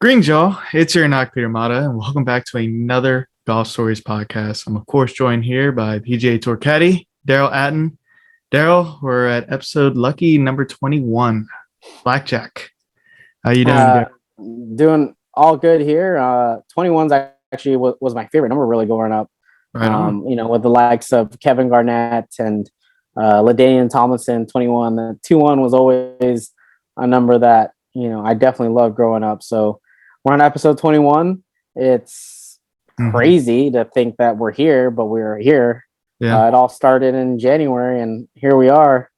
Greetings, y'all. It's your Knock Peter Mata, and welcome back to another Golf Stories podcast. I'm, of course, joined here by PGA Tour caddy, Derell Atten. Derell, we're at episode lucky number 21, Blackjack. How you doing, Derell? Doing all good here. 21's actually was my favorite number really growing up. Right on. With the likes of Kevin Garnett and LaDainian Tomlinson, 21. The 2-1 was always a number that, I definitely loved growing up. So we're on episode 21. It's crazy to think that we're here, but we're here. Yeah. It all started in January, and here we are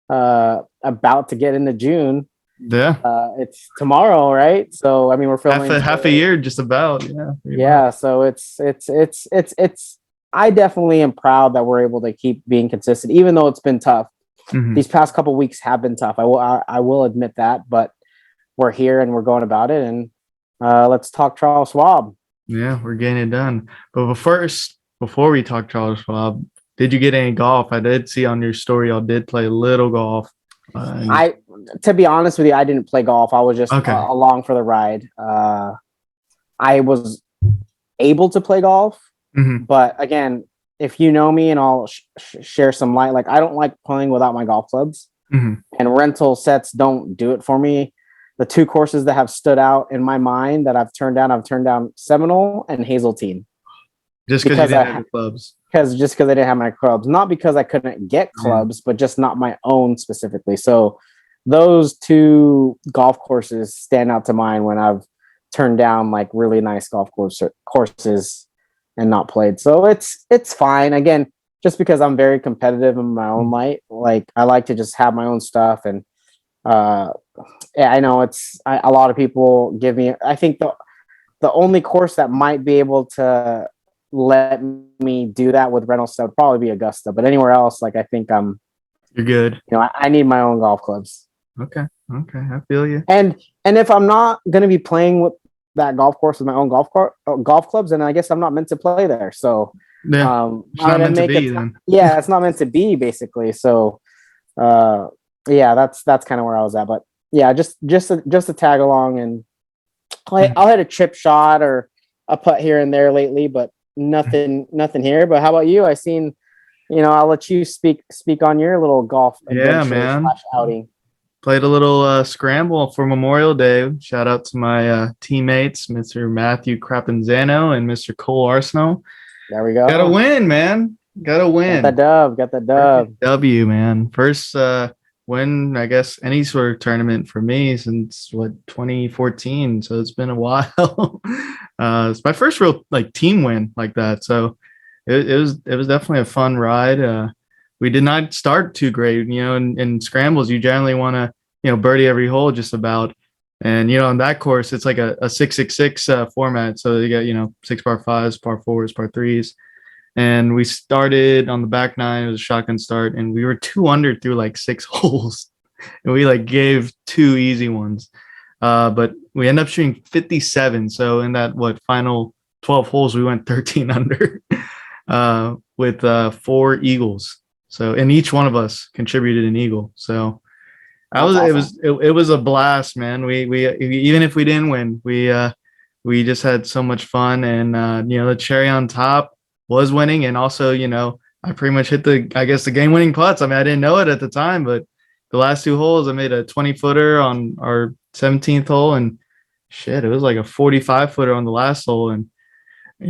about to get into June. Yeah. It's tomorrow, right? So, I mean, we're filming half a year, just about. Yeah. Yeah. So it's I definitely am proud that we're able to keep being consistent, even though it's been tough. These past couple of weeks have been tough. I will admit that, but we're here and we're going about it. And let's talk Charles Schwab. Yeah, we're getting it done. But first, before we talk Charles Schwab, did you get any golf? I did see on your story y'all did play a little golf. To be honest with you, I didn't play golf. I was just along for the ride. I was able to play golf, but again, if you know me, and I'll share some light, like I don't like playing without my golf clubs, and rental sets don't do it for me. The two courses that have stood out in my mind that I've turned down Seminole and Hazeltine. Just because you didn't have the clubs. Because I didn't have my clubs, not because I couldn't get clubs, but just not my own specifically. So those two golf courses stand out to mind when I've turned down like really nice golf courses and not played. So it's fine. Again, just because I'm very competitive in my own light, like I like to just have my own stuff. And I know a lot of people give me, I think the only course that might be able to let me do that with rental stuff would probably be Augusta, but anywhere else, like I think you're good. I need my own golf clubs. Okay, I feel you. And if I'm not going to be playing with that golf course with my own golf clubs, then I guess I'm not meant to play there. So yeah, it's not meant to be then. Yeah, it's not meant to be basically. So yeah, that's kind of where I was at. But yeah, just to tag along, and I'll hit a chip shot or a putt here and there lately, but nothing here. But how about you? I seen, I'll let you speak on your little golf adventure / outing. Played a little scramble for Memorial Day. Shout out to my teammates, Mr. Matthew Crapanzano and Mr. Cole Arsenal. There we go. Got to win, man. Got to win. Got the dub. W, man. First win, I guess, any sort of tournament for me since 2014. So it's been a while. It's my first real team win like that. So it was definitely a fun ride. We did not start too great, in scrambles, you generally want to, birdie every hole just about. And, on that course, it's like a 6-6-6 format. So you got, 6 par 5s, par 4s, par 3s. And we started on the back nine. It was a shotgun start, and we were 2 under through like 6 holes. And we gave 2 easy ones. But we ended up shooting 57. So in that, final 12 holes, we went 13 under with 4 eagles. So, and each one of us contributed an eagle. So it was a blast, man. We even if we didn't win, we just had so much fun. And the cherry on top was winning. And also, I pretty much hit the game winning putts. I mean, I didn't know it at the time, but the last 2 holes, I made a 20-footer on our 17th hole, and shit, it was like a 45-footer on the last hole. And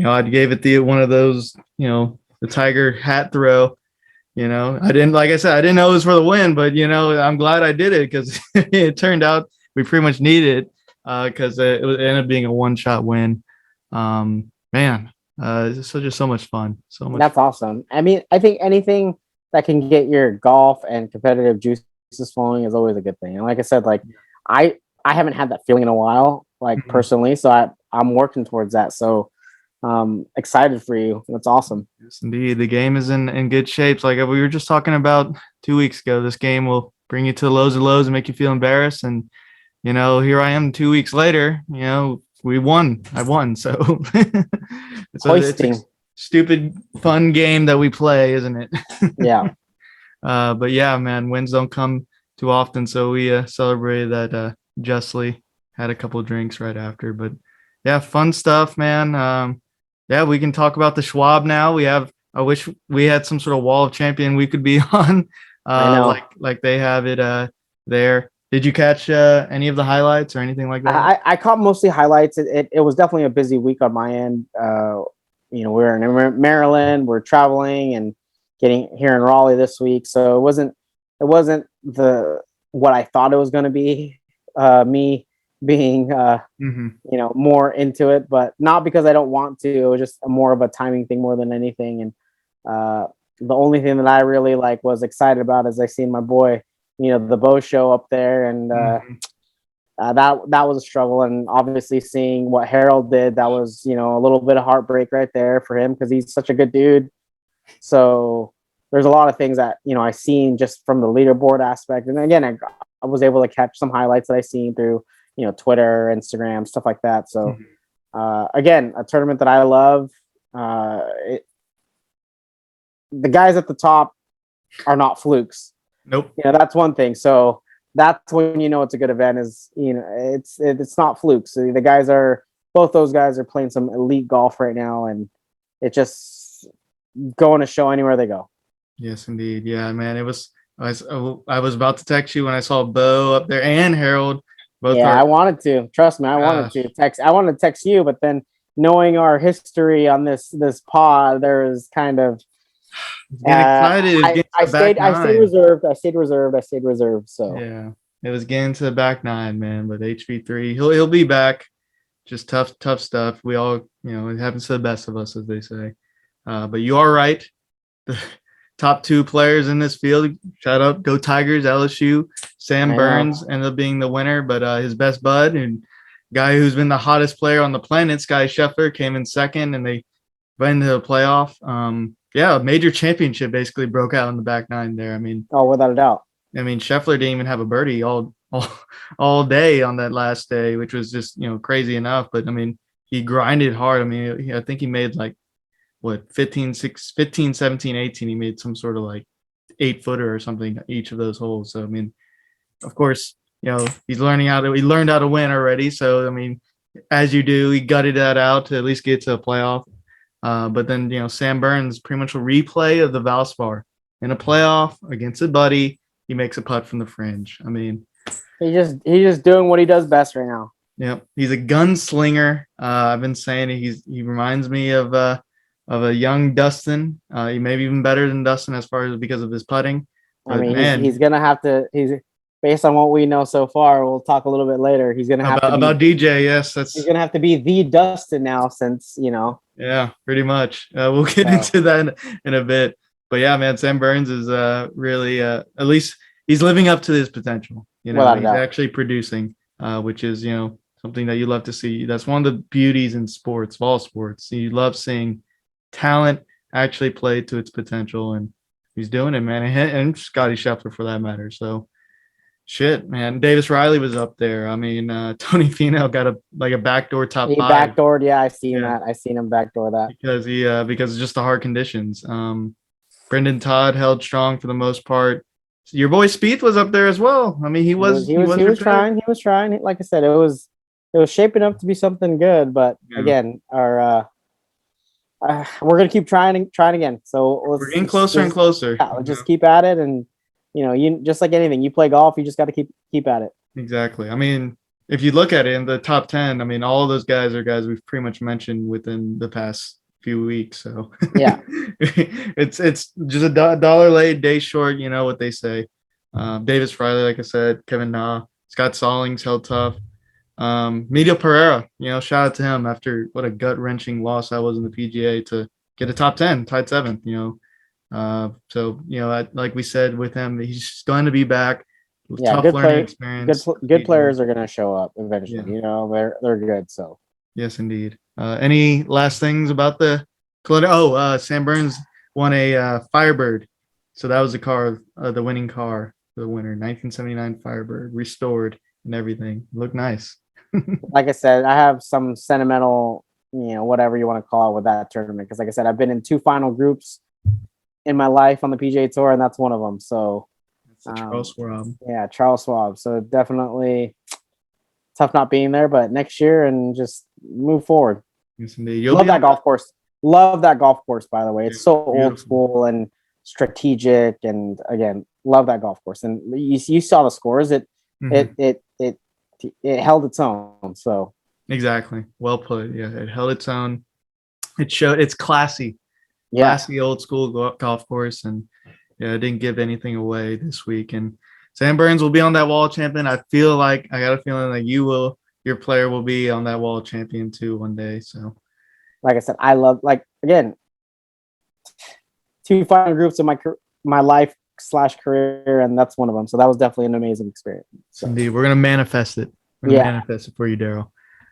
I gave it one of those, the Tiger hat throw. I didn't, like I said, I didn't know it was for the win, but I'm glad I did it because it turned out we pretty much needed it because it ended up being a 1-shot win. Man, it's just so much fun. That's awesome. I mean, I think anything that can get your golf and competitive juices flowing is always a good thing. And like I said, I haven't had that feeling in a while, personally. So I'm working towards that. So excited for you. That's awesome. Yes, indeed. The game is in good shape. Like we were just talking about 2 weeks ago, this game will bring you to the lows of lows and make you feel embarrassed. And, here I am 2 weeks later, we won. I won. So it's a stupid, fun game that we play, isn't it? Yeah. But yeah, man, wins don't come too often. So we celebrated that justly. had a couple drinks right after. But yeah, fun stuff, man. Yeah, we can talk about the Schwab now. I wish we had some sort of wall of champion we could be on, I know. like they have it there. Did you catch any of the highlights or anything like that? I caught mostly highlights. It was definitely a busy week on my end. We're in Maryland. We're traveling and getting here in Raleigh this week, so it wasn't the what I thought it was going to be. Me being more into it, but not because I don't want to. It was just more of a timing thing more than anything. And the only thing that I really was excited about is I seen my boy, the Bo show up there, and that was a struggle. And obviously seeing what Harold did, that was a little bit of heartbreak right there for him because he's such a good dude. So there's a lot of things that I seen just from the leaderboard aspect. And again, I was able to catch some highlights that I seen through Twitter, Instagram, stuff like that. So again, a tournament that I love. The guys at the top are not flukes. Nope. That's one thing. So that's when it's a good event. Is it's not flukes. So both those guys are playing some elite golf right now, and it's just going to show anywhere they go. Yes, indeed. Yeah, man. I was about to text you when I saw Bo up there and Harold. I wanted to. Trust me, I wanted to text. I wanted to text you, but then knowing our history on this pod, there was kind of excited. I stayed reserved. So yeah, it was getting to the back nine, man. But HV3, he'll be back. Just tough stuff. We all, it happens to the best of us, as they say. But you are right. The top two players in this field, shout out, go Tigers, LSU. Sam Burns ended up being the winner, but his best bud and guy who's been the hottest player on the planet, Scottie Scheffler, came in second, and they went into the playoff. A major championship basically broke out in the back nine there. I mean, without a doubt. I mean, Scheffler didn't even have a birdie all day on that last day, which was just crazy enough. But I mean, he grinded hard. I mean, I think he made 15, 17, 18. He made some sort of 8-footer or something each of those holes. So I mean, of course, he learned how to win already. So I mean, as you do, he gutted that out to at least get to a playoff. But then Sam Burns, pretty much a replay of the Valspar in a playoff against a buddy. He makes a putt from the fringe. I mean, he's just doing what he does best right now. Yep, he's a gunslinger. I've been saying he reminds me of a young Dustin. He may be even better than Dustin as far as because of his putting. But I mean, he's gonna have to. He's based on what we know so far. We'll talk a little bit later. He's gonna have about DJ. Yes, he's gonna have to be the Dustin now, since Yeah, pretty much. We'll get into that in a bit. But yeah, man, Sam Burns is really at least he's living up to his potential. He's actually producing, which is something that you love to see. That's one of the beauties in sports, of all sports. You love seeing talent actually play to its potential, and he's doing it, man. And Scottie Scheffler for that matter. So shit, man. Davis Riley was up there. I mean, Tony Finau got a backdoor top 5. He backdoored, I seen that. I seen him backdoor that because of just the hard conditions. Brendan Todd held strong for the most part. Your boy Spieth was up there as well. I mean, he was trying. He was trying. Like I said, it was shaping up to be something good. But again, we're gonna keep trying again. So we're getting closer and closer. Yeah, just keep at it, and you just like anything. You play golf, you just got to keep at it. Exactly. I mean, if you look at it in the top 10, I mean, all of those guys are guys we've pretty much mentioned within the past few weeks. So yeah, it's just a dollar late, day short. You know what they say. Davis Riley, like I said, Kevin Na, Scott Stallings held tough. Miguel Pereira, shout out to him after what a gut wrenching loss that was in the PGA to get a top 10, tied 7th. So like we said with him, he's going to be back. Yeah, tough learning experience. Good players are going to show up eventually. Yeah. They're good. So yes, indeed. Any last things about the Contender? Sam Burns won a Firebird, so that was the car, the winning car, the winner, 1979 Firebird, restored and everything. Looked nice. Like I said, I have some sentimental, whatever you want to call it, with that tournament, because like I said, I've been in 2 final groups in my life on the PGA Tour, and that's one of them. So Charles Schwab. Yeah, Charles Schwab. So definitely tough not being there, but next year and just move forward. Yes, indeed. Love that golf course. Love that golf course, by the way. It's so old school and strategic, and again, love that golf course. And you saw the scores. It held its own. So exactly, well put. Yeah, it held its own. It showed it's classy, old school golf course, and yeah, it didn't give anything away this week. And Sam Burns will be on that wall champion. I got a feeling like your player will be on that wall champion too one day. So, like I said, I love, like, again, 2 final groups in my life / career, and that's one of them. So that was definitely an amazing experience. So. Indeed, we're gonna manifest it. We're gonna manifest it for you, Derell.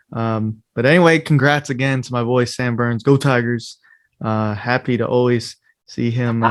But anyway, congrats again to my boy Sam Burns. Go Tigers! Happy to always see him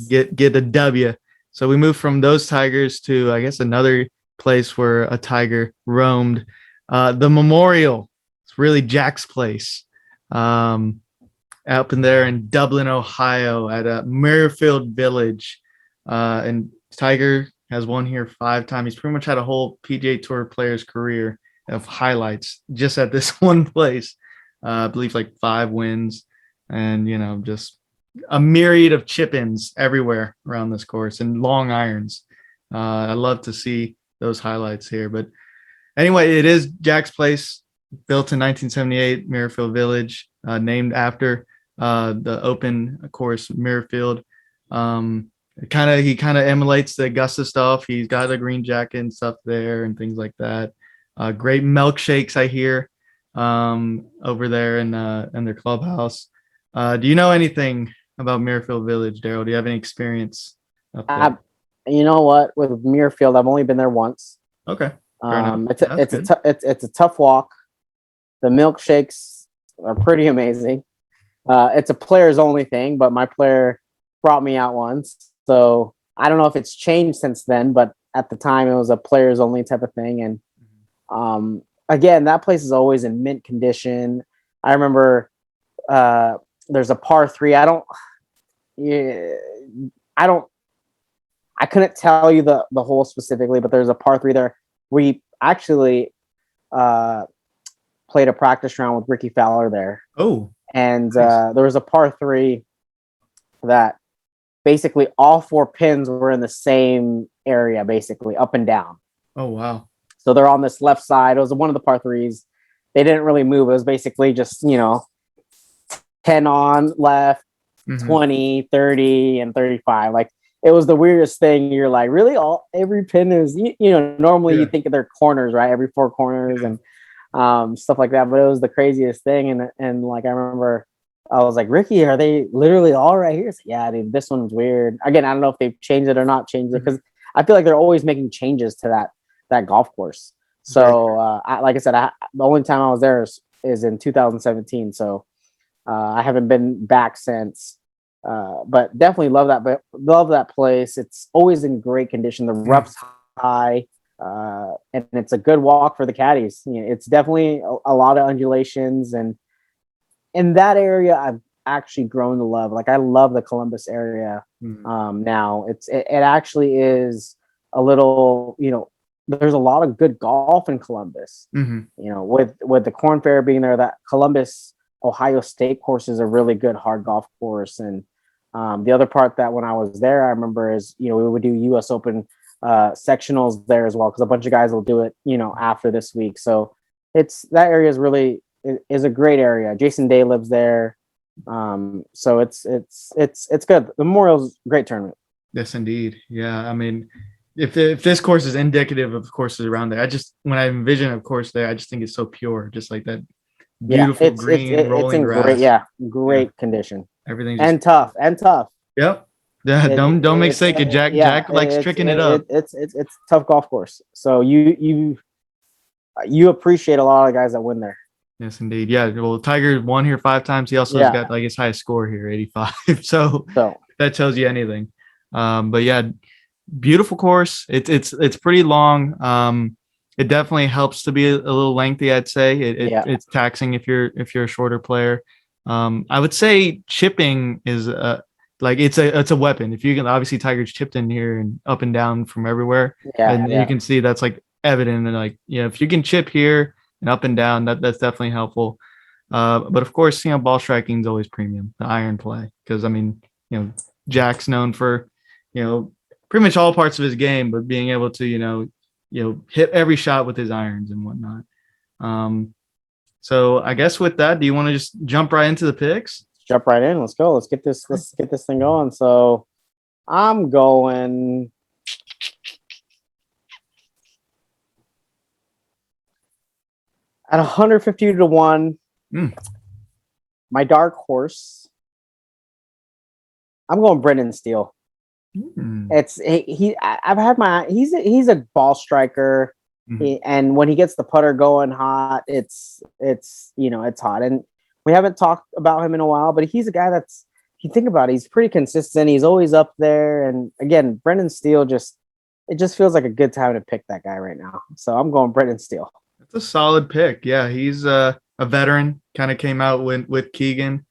get a W. So we moved from those Tigers to, I guess, another place where a Tiger roamed. The Memorial. It's really Jack's place. Up in there in Dublin, Ohio, at Muirfield Village. And Tiger has won here 5 times. He's pretty much had a whole PGA Tour player's career of highlights just at this one place. I believe like 5 wins and, just a myriad of chip-ins everywhere around this course and long irons. I love to see those highlights here. But anyway, it is Jack's place, built in 1978, Muirfield Village, named after the open course Muirfield. He kind of emulates the Augusta stuff. He's got a green jacket and stuff there and things like that. Great milkshakes, I hear, over there in their clubhouse. Do you know anything about Muirfield Village, Derell? Do you have any experience up there? You know what? With Muirfield, I've only been there once. Okay. It's a tough walk. The milkshakes are pretty amazing. It's a players only thing, but my player brought me out once. So I don't know if it's changed since then, but at the time it was a players only type of thing. And again, that place is always in mint condition. I remember there's a par 3. I couldn't tell you the hole specifically, but there's a par 3 there. We actually played a practice round with Ricky Fowler there. Oh, and nice. There was a par 3 that basically all 4 pins were in the same area, basically up and down. Oh, wow. So they're on this left side. It was one of the par 3s. They didn't really move. It was basically just, 10 on left, 20, 30, and 35. Like, it was the weirdest thing. You're like, really? Every pin is, normally you think of their corners, right? Every 4 corners and stuff like that. But it was the craziest thing. And like, I remember I was like, Ricky, are they literally all right here? Like, yeah, dude, this one's weird. Again, I don't know if they've changed it or not changed it, because I feel like they're always making changes to that golf course. So, like I said, the only time I was there is in 2017. So I haven't been back since. But definitely love that place. It's always in great condition. The rough's high, and it's a good walk for the caddies. It's definitely a lot of undulations, and in that area, I've actually grown to love. Like, I love the Columbus area. Now it actually is a little, there's a lot of good golf in Columbus. With the Corn Fair being there, that Columbus Ohio State course is a really good hard golf course. And the other part that when I was there, I remember is, we would do US Open sectionals there as well, because a bunch of guys will do it, after this week. So that area is really is a great area. Jason Day lives there. So it's good. The Memorial's a great tournament. Yes, indeed. Yeah. I mean, if this course is indicative of courses around there, when I envision a course there, I just think it's so pure, just like that beautiful green rolling grass. Great condition. Everything's tough. Yep. Yeah. Don't make sake of Jack. Jack likes tricking it up. It's a tough golf course. So you appreciate a lot of guys that win there. Yes, indeed. Yeah. Well, Tiger won here 5 times. He also has got like his highest score here, 85. So that tells you anything. But yeah, beautiful course. It's pretty long. It definitely helps to be a little lengthy, I'd say. It's taxing if you're a shorter player. I would say chipping is it's a weapon. If you can, obviously Tiger's chipped in here and up and down from everywhere. You can see that's like evident. And like, if you can chip here and up and down, that's definitely helpful. But of course, ball striking is always premium, the iron play, because I mean, Jack's known for, pretty much all parts of his game, but being able to, hit every shot with his irons and whatnot. So I guess with that, do you want to just jump right into the picks? Jump right in. Let's go. Let's get this thing going. So I'm going at 150 to 1. My dark horse. I'm going Brendan Steele. He's a ball striker. And when he gets the putter going hot, it's hot. And we haven't talked about him in a while, but he's a guy that's, if you think about it, he's pretty consistent. He's always up there. And again, Brendan Steele it just feels like a good time to pick that guy right now. So I'm going Brendan Steele. That's a solid pick. Yeah, he's a veteran. Kind of came out with Keegan.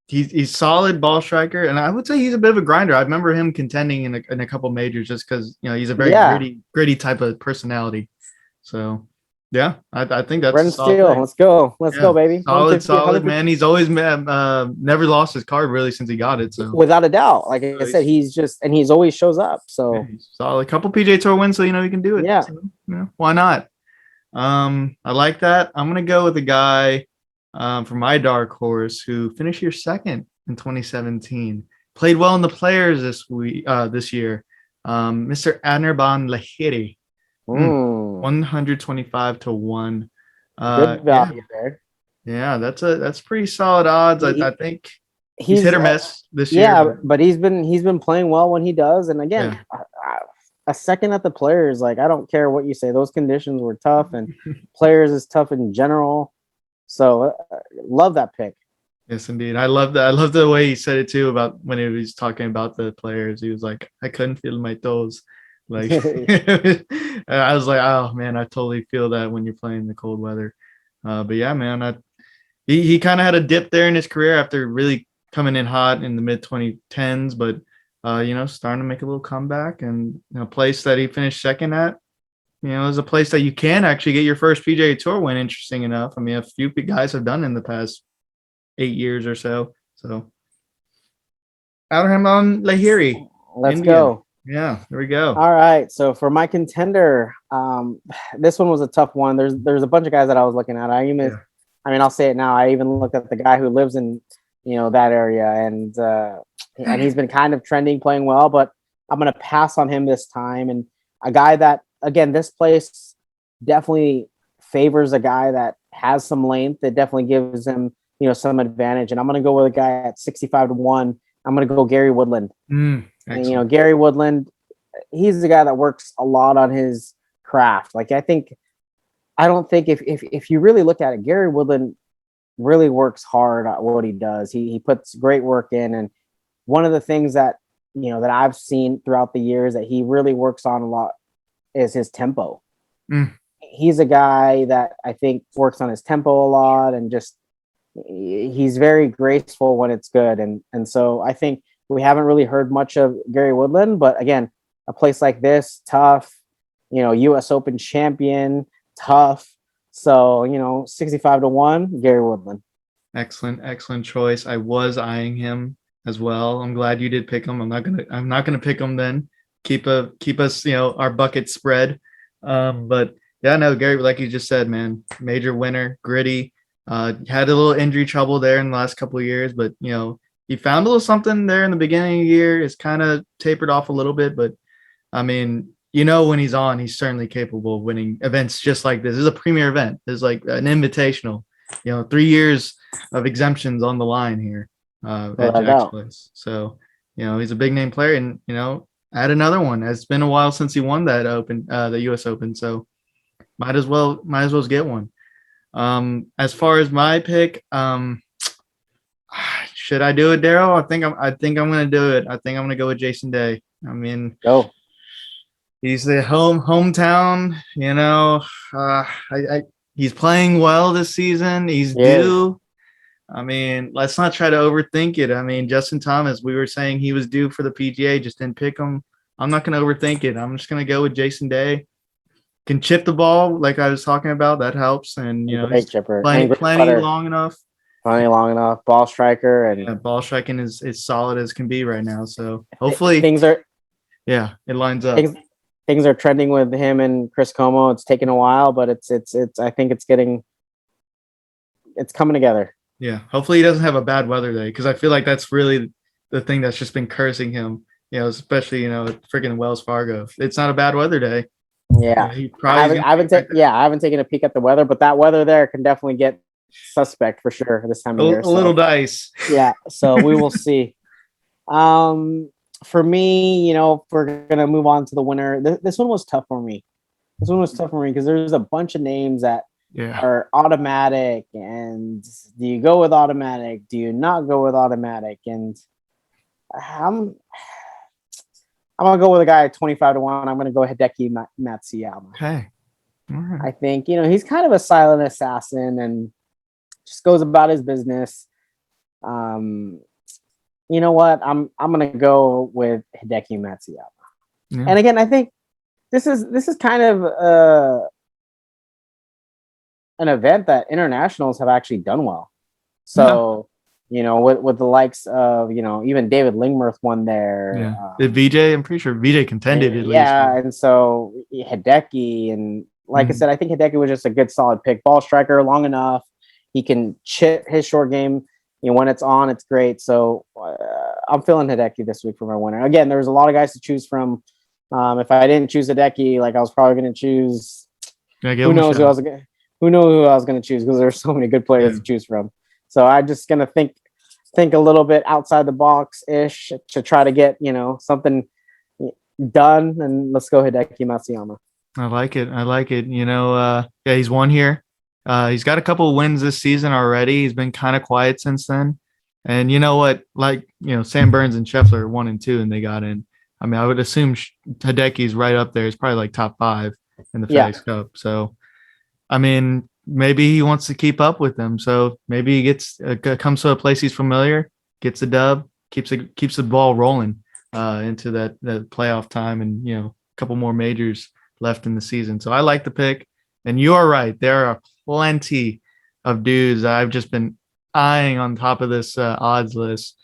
He's solid ball striker, and I would say he's a bit of a grinder. I remember him contending in a couple majors just because he's a very gritty type of personality. So yeah, I think that's Brendan Steele. Let's go, baby. Solid man. He's always never lost his card really since he got it. So without a doubt, like I said, he's always shows up. So yeah, he's solid. A couple PGA Tour wins, so he can do it. Yeah, so, why not? I like that. I'm gonna go with a guy for my dark horse who finished here second in 2017. Played well in the Players this year. Mr. Anirban Lahiri. 125 to 1. Good value there. Yeah, that's pretty solid odds. I think he's hit or miss this year. Yeah, but he's been playing well when he does. And again, a second at the Players, like I don't care what you say, those conditions were tough, and Players is tough in general. So love that pick. Yes, indeed. I love that. I love the way he said it too about when he was talking about the Players. He was like, I couldn't feel my toes. Like I was like, oh man, I totally feel that when you're playing the cold weather. But yeah, man, he kind of had a dip there in his career after really coming in hot in the mid 2010s, but starting to make a little comeback, and a place that he finished second at, is a place that you can actually get your first PGA Tour win. Interesting enough. I mean, a few guys have done in the past 8 years or so. So, Anirban Lahiri. Let's go. Yeah, there we go. All right. So for my contender, this one was a tough one. There's a bunch of guys that I was looking at. I'll say it now. I even looked at the guy who lives in that area, and he's been kind of trending, playing well, but I'm gonna pass on him this time. And a guy that, again, this place definitely favors a guy that has some length. It definitely gives him, some advantage. And I'm going to go with a guy at 65 to 1. I'm going to go Gary Woodland. And, Gary Woodland, he's the guy that works a lot on his craft. Like, I don't think if you really look at it, Gary Woodland really works hard at what he does. He puts great work in. And one of the things that, that I've seen throughout the years that he really works on a lot is his tempo. He's a guy that I think works on his tempo a lot, and just he's very graceful when it's good. And so I think we haven't really heard much of Gary Woodland, but again, a place like this, tough, US Open champion, tough. So, 65 to 1, Gary Woodland. Excellent choice. I was eyeing him as well. I'm glad you did pick him. I'm not gonna pick him then. Keep us, our bucket spread. But yeah, no, Gary, like you just said, man, major winner, gritty. Had a little injury trouble there in the last couple of years, but he found a little something there in the beginning of the year. It's kind of tapered off a little bit, but I mean, when he's on, he's certainly capable of winning events just like this. This is a premier event. There's like an invitational, 3 years of exemptions on the line here at Jack's place. So, he's a big name player, and, add another one. It's been a while since he won that the US Open. So might as well get one. As far as my pick, should I do it, Derell? I think I'm going to do it. I think I'm going to go with Jason Day. I mean, go. He's the hometown, he's playing well this season. He's due. I mean, let's not try to overthink it. I mean, Justin Thomas, we were saying he was due for the PGA, just didn't pick him. I'm not going to overthink it. I'm just going to go with Jason Day. Can chip the ball like I was talking about. That helps. And, Great chipper. plenty long enough. Plenty long enough. Ball striker. And ball striking is solid as can be right now. So hopefully it lines up. Things are trending with him and Chris Como. It's taken a while, but it's I think it's coming together. Yeah. Hopefully he doesn't have a bad weather day, because I feel like that's really the thing that's just been cursing him, especially, freaking Wells Fargo. It's not a bad weather day. Yeah. I haven't taken a peek at the weather, but that weather there can definitely get suspect for sure this time of year. A little dice. Yeah. So we will see. For me, if we're going to move on to the winner, this one was tough for me. Because there's a bunch of names that are automatic. And do you go with automatic? Do you not go with automatic? And I'm going to go with a guy at 25-1. I'm going to go Hideki Matsuyama. Okay. All right. I think, he's kind of a silent assassin and just goes about his business. You know what? I'm gonna go with Hideki Matsuyama. Yeah. And again, I think this is kind of an event that internationals have actually done well. So, with the likes of, even David Lingmerth won there. Yeah. Did VJ? I'm pretty sure VJ contended at least. Yeah, and so Hideki, and like I said, I think Hideki was just a good solid pick. Ball striker, long enough. He can chip his short game. When it's on, it's great. So I'm feeling Hideki this week for my winner. Again, there's a lot of guys to choose from. If I didn't choose Hideki, I was probably going to choose. Who knows who I was going to choose, because there's so many good players to choose from. So I'm just going to think a little bit outside the box ish to try to get something done. And let's go Hideki Matsuyama. I like it. He's won here. He's got a couple of wins this season already. He's been kind of quiet since then. And you know what? Sam Burns and Scheffler 1 and 2, and they got in. I mean, I would assume Hideki's right up there. He's probably top 5 in the FedEx Cup. So, I mean, maybe he wants to keep up with them. So maybe he comes to a place he's familiar, gets a dub, keeps the ball rolling into that playoff time, and a couple more majors left in the season. So I like the pick. And you are right. There are plenty of dudes I've just been eyeing on top of this odds list.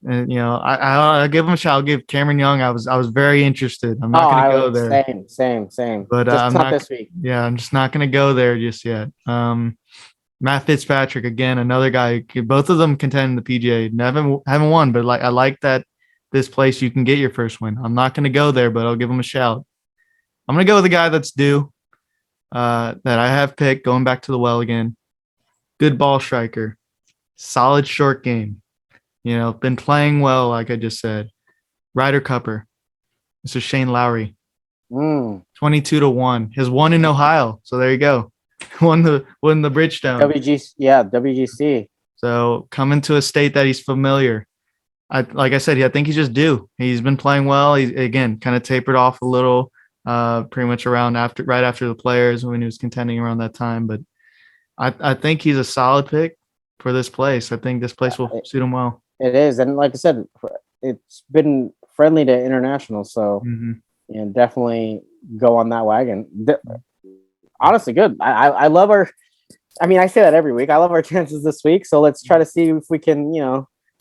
And I'll give him a shot. I'll give Cameron Young. I was very interested. I'm not going to go there. Same. But I'm not this week. Yeah, I'm just not going to go there just yet. Matt Fitzpatrick, again, another guy. Both of them contend in the PGA. Haven't won, but I like that this place you can get your first win. I'm not going to go there, but I'll give him a shout. I'm going to go with a guy that's due. That I have picked, going back to the well again. Good ball striker, solid short game. Been playing well, like I just said. Ryder Cupper, Mr. Shane Lowry, 22-1. His won in Ohio, so there you go. won the Bridgestone. WGC. So coming to a state that he's familiar. Like I said, I think he's just due. He's been playing well. He's again kind of tapered off a little. Pretty much right after the Players, when he was contending around that time. But I think he's a solid pick for this place. I think this place will suit him well. It is. And like I said, it's been friendly to internationals. So definitely go on that wagon. Honestly, good. I love our, I say that every week. I love our chances this week. So let's try to see if we can,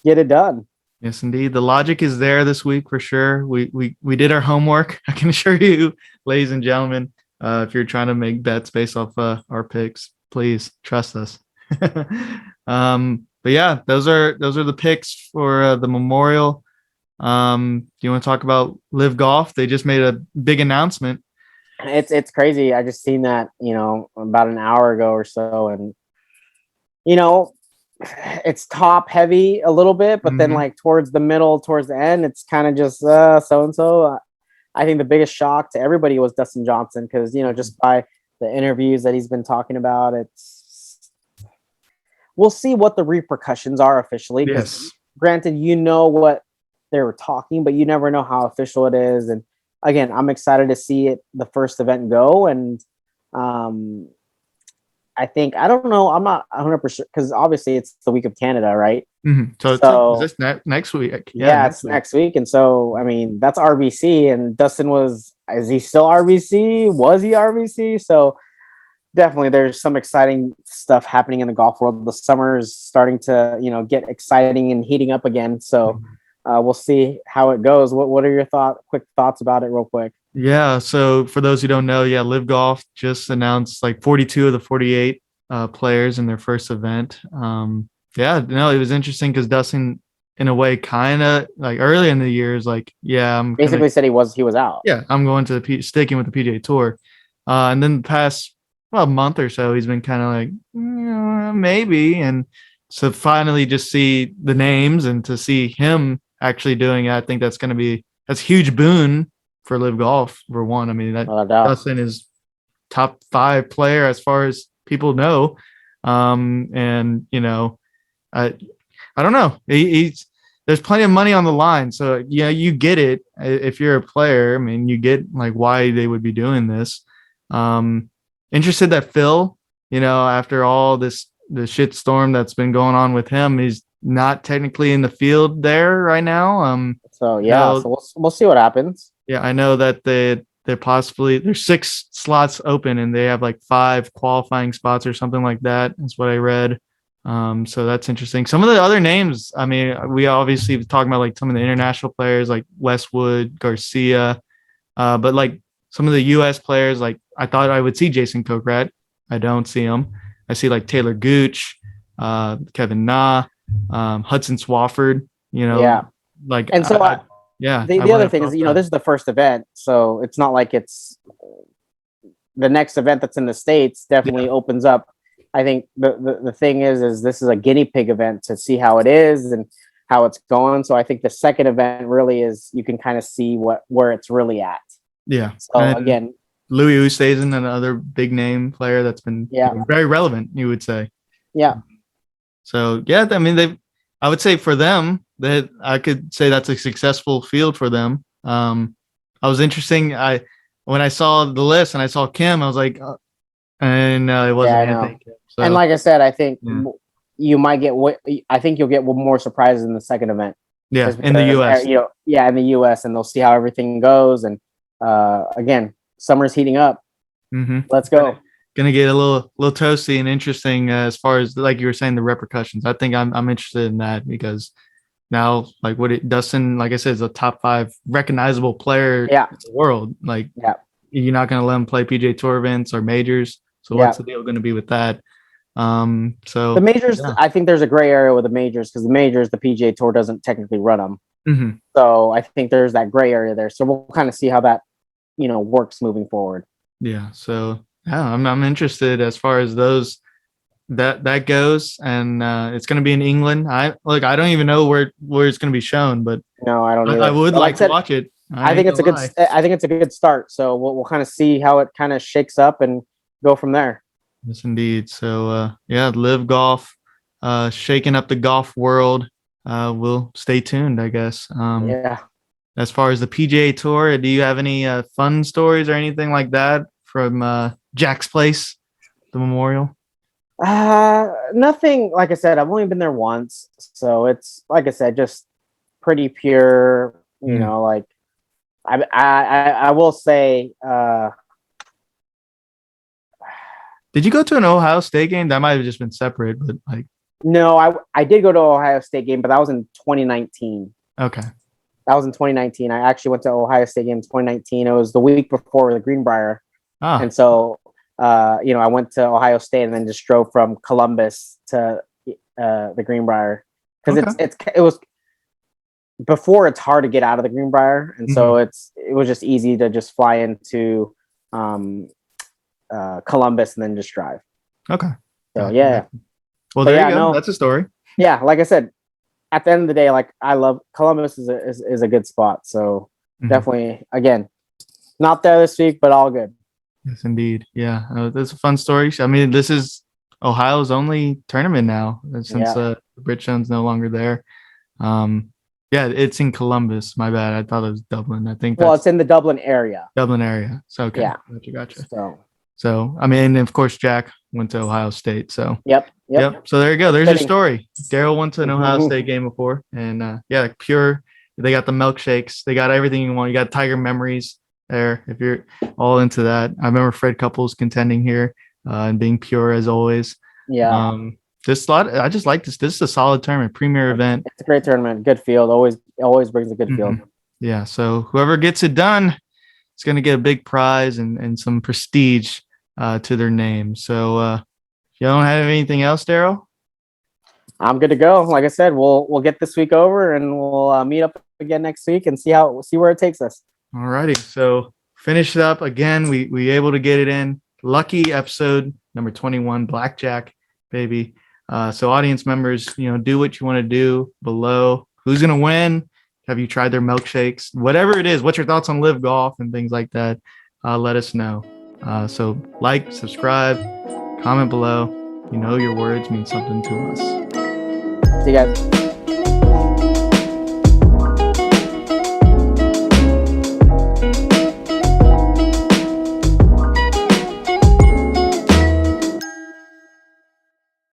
get it done. Yes, indeed. The logic is there this week for sure. We did our homework. I can assure you, ladies and gentlemen, if you're trying to make bets based off our picks, please trust us. But yeah, those are the picks for the Memorial. Do you want to talk about LIV Golf? They just made a big announcement. It's crazy. I just seen that, about an hour ago or so, and it's top heavy a little bit, but then towards the middle, towards the end, it's kind of just so-and-so. I think the biggest shock to everybody was Dustin Johnson, because, just by the interviews that he's been talking about, we'll see what the repercussions are officially. Yes. Granted, what they were talking, but you never know how official it is. And again, I'm excited to see the first event go. And I think, I don't know, I'm not 100%, because obviously it's the week of Canada, right? So it's like, is So this next week? Yeah, yeah, it's next week. And so, I mean, that's RBC. And Dustin is he still RBC? Was he RBC? So definitely there's some exciting stuff happening in the golf world. The summer is starting to, get exciting and heating up again. So we'll see how it goes. What are your quick thoughts about it real quick? Yeah. So for those who don't know, yeah, Live Golf just announced like 42 of the 48 players in their first event. Yeah, no, it was interesting because Dustin, in a way, kind of like early in the years, like, yeah, Basically said he was out. yeah, I'm going to sticking with the PGA Tour. And then the past month or so, he's been kind of like, maybe. And so finally just see the names and to see him actually doing it, I think that's a huge boon for Live Golf for one. I mean, that Dustin is top 5 player as far as people know. And I don't know. There's plenty of money on the line. So yeah, you get it. If you're a player, I mean, you get like why they would be doing this. Interested that Phil, after all the shit storm that's been going on with him, he's not technically in the field there right now. So yeah, so we'll see what happens. Yeah, I know that there's 6 slots open and they have like 5 qualifying spots or something like that. That's what I read. So that's interesting. Some of the other names, I mean, we obviously talking about like some of the international players like Westwood, Garcia, but like some of the U.S. players, like I thought I would see Jason Kokrat. I don't see him. I see like Taylor Gooch, Kevin Na, Hudson Swafford, Yeah. Like, and so yeah. The other thing is, this is the first event, so it's not like it's the next event that's in the States definitely opens up. I think the thing is this is a guinea pig event to see how it is and how it's going. So I think the second event really is, you can kind of see where it's really at. Yeah. So again, Louis Oosthuizen, another big name player that's been very relevant, you would say. Yeah. So yeah, I mean, I would say for them that I could say that's a successful field for them. I was interesting. When I saw the list and I saw Kim, I was like, and it wasn't. Yeah, I know. So, and like I said, I think you might get I think you'll get more surprises in the second event. Yeah, in the U.S. In the U.S. and they'll see how everything goes. And again, summer's heating up. Mm-hmm. Let's go. Gonna get a little toasty and interesting as far as like you were saying the repercussions. I think I'm interested in that because now like Dustin, like I said, is a top 5 recognizable player in the world. Like you're not gonna let him play PGA Tour events or majors. So what's the deal going to be with that? So the majors, I think there's a gray area with the majors because the majors, the PGA Tour doesn't technically run them. Mm-hmm. So I think there's that gray area there. So we'll kind of see how that, works moving forward. Yeah. So I'm interested as far as those that goes, and it's going to be in England. I don't even know where it's going to be shown, but no, I don't. I would like to watch it. I think it's a good start. So we'll kind of see how it kind of shakes up and go from there. Yes, indeed. So Live Golf, shaking up the golf world. We'll stay tuned, I guess. As far as the PGA Tour, do you have any fun stories or anything like that from Jack's Place, the Memorial? Nothing. Like I said, I've only been there once, so it's like I said, just pretty pure. Like I will say. Did you go to an Ohio State game? That might have just been separate, but like. No, I did go to Ohio State game, but that was in 2019. Okay. That was in 2019. I actually went to Ohio State game in 2019. It was the week before the Greenbrier. And so, I went to Ohio State and then just drove from Columbus to the Greenbrier because it was before it's hard to get out of the Greenbrier. And so it was just easy to just fly into Columbus and then just drive. Okay. So yeah. Well, there you go. That's a story. Yeah, like I said, at the end of the day, like I love Columbus is a good spot. So definitely, again, not there this week, but all good. Yes, indeed. Yeah, that's a fun story. I mean, this is Ohio's only tournament now since Bridgestone's no longer there. Yeah, it's in Columbus. My bad. I thought it was Dublin. I think. Well, it's in the Dublin area. Dublin area. So okay. Yeah. Gotcha. So So, I mean, and of course, Jack went to Ohio State. So, Yep. So there you go. There's your Fitting. story. Derell went to an Ohio State game before, and yeah, Pure. They got the milkshakes. They got everything you want. You got Tiger memories there. If you're all into that, I remember Fred Couples contending here and being Pure as always. Yeah. This lot, I just like this. This is a solid tournament, premier event. It's a great tournament. Good field. Always brings a good field. Yeah. So whoever gets it done is going to get a big prize and some prestige to their name. So you don't have anything else, Derell? I'm good to go. Like I said, we'll get this week over and we'll meet up again next week and see where it takes us. All righty. So finish it up again. We able to get it in. Lucky episode number 21, Blackjack, baby. So audience members, do what you want to do below. Who's going to win? Have you tried their milkshakes? Whatever it is, what's your thoughts on LIV Golf and things like that? Let us know. So like, subscribe, comment below. Your words mean something to us. See you guys.